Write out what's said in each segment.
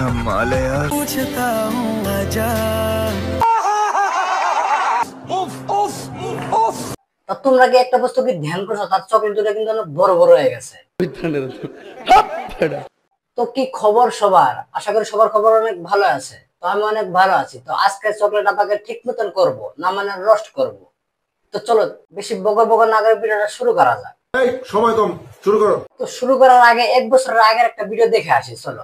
कमाल है यार। पूछता हूँ आजा। তা তোমরা কি একটা বস্তু কি ধ্যান করছো, তার চকলেট দুটো কিন্তু অনেক বড় বড় হয়ে গেছে। তো কি খবর সবার? আশা করি সবার খবর অনেক ভালো আছে। তো আমি অনেক ভালো আছি। তো আজকে চকলেট আপাকে ঠিক মতন করবো, না মানে রোস্ট করবো। তো চলো বেশি বকর বকর না করে ভিডিওটা শুরু করা যাক। সময় কম, শুরু করো। তো শুরু করার আগে 1 বছরের আগের একটা ভিডিও দেখে আসি চলো।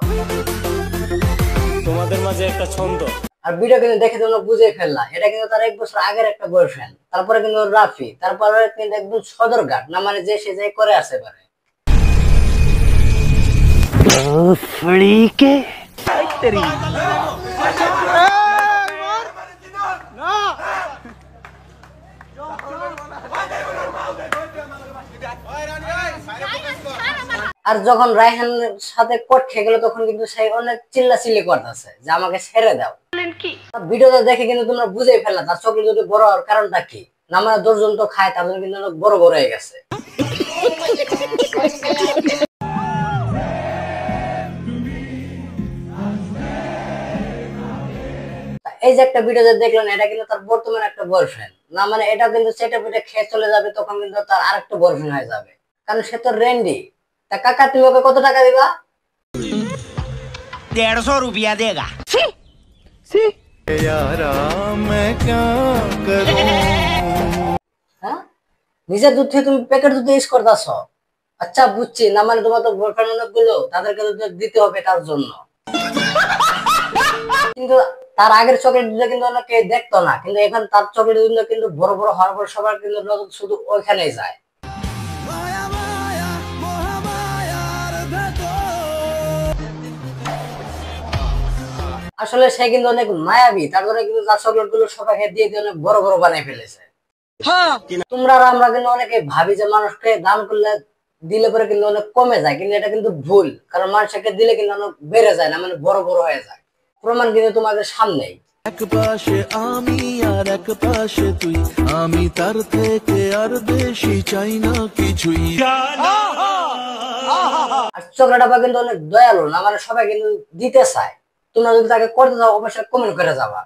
তোমাদের মাঝে একটা ছন্দ। আর ভিডিও কিন্তু দেখে তোমরা বুঝে ফেললা, এটা কিন্তু তার 1 বছর আগের একটা বয়ফ্রেন্ড। তারপরে কিন্তু রাফি, তারপরে কিন্তু একদম সদরঘাট, না মানে যে সে যাই করে আসতে পারে। আর যখন রায়হানের সাথে কোট খেয়ে গেল তখন কিন্তু সেই অনেক চিল্লাচিল্লি করতেছে যে আমাকে ছেড়ে দাও। ভিডিওটা দেখে কিন্তু তোমরা বুঝেই ফেললা তার চকলেট দুটো বড় হওয়ার কারণটা কি। না মানে দশজন তো খায়, তার জন্য কিন্তু অনেক বড় বড় হয়ে গেছে। এই যে একটা ভিডিও দেখলেন, এটা কিন্তু তার বর্তমানে একটা বয়ফ্রেন্ড, না মানে এটা কিন্তু চেটে পেটে খেয়ে চলে যাবে, তখন কিন্তু তার আরেকটা বয়ফ্রেন্ড হয়ে যাবে, কারণ সে তো রেন্ডি। তা কাকা তুমি ওকে কত টাকা দিবা? 150 रुपया देगा। यारा मैं क्या करूं। হ্যাঁ, নিজের দুধ থেকে তুমি প্যাকেট দুধ ইউজ করতেছো। আচ্ছা বুঝছি, না মানে তোমার তো বয়ফ্রেন্ড অনেকগুলো, তাদেরকে তো দিতে হবে তার জন্য। কিন্তু তার আগের চকলেট দুধ কিন্তু অনেকে দেখতো না, কিন্তু এখন তার চকলেট দুধ কিন্তু বড় বড় হওয়ার পর সবার কিন্তু নজর শুধু ওইখানেই যায়। আসলে সে কিন্তু অনেক মায়াবী, তার জন্য কিন্তু তার চকলেট গুলো সবাইকে দিয়ে দিয়ে অনেক বড় বড় বানিয়ে ফেলেছে। তোমরা আর আমরা কিন্তু অনেকে ভাবি যে মানুষকে দান করলে দিলে পরে কিন্তু অনেক কমে যায়, কিন্তু এটা কিন্তু ভুল, কারণ মানুষকে দিলে কিন্তু অনেক বেড়ে যায়, না মানে বড় বড় হয়ে যায়। প্রমাণ কিন্তু তোমাদের সামনেই। এক পাশে আমি আর এক পাশে তুই, আমি তার থেকে আর বেশি চাই না কিছুই। আর চকলেট আপা কিন্তু অনেক দয়ালু, না মানে সবাই কিন্তু দিতে চায়। তোমরা যদি তাকে করতে যাও অবশ্যই কমেন্ট করে যাবা।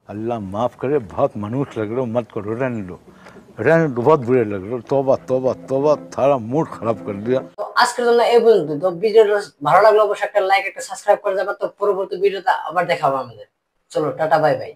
अल्लाह माफ करे, बहुत मनुष्य लग रहे हो, मत करो, रहने दो, बहुत बुरे लग रहे हो। तौबा तौबा तौबा, थारा मूड खराब कर दिया। তো আজকের জন্য এই পর্যন্ত। তো ভিডিওটা ভালো লাগলে অবশ্যই একটা লাইক, একটা সাবস্ক্রাইব করে যাবা। তো পরবর্তী ভিডিওতে আবার দেখা হবে আমাদের। চলো টাটা, বাই বাই।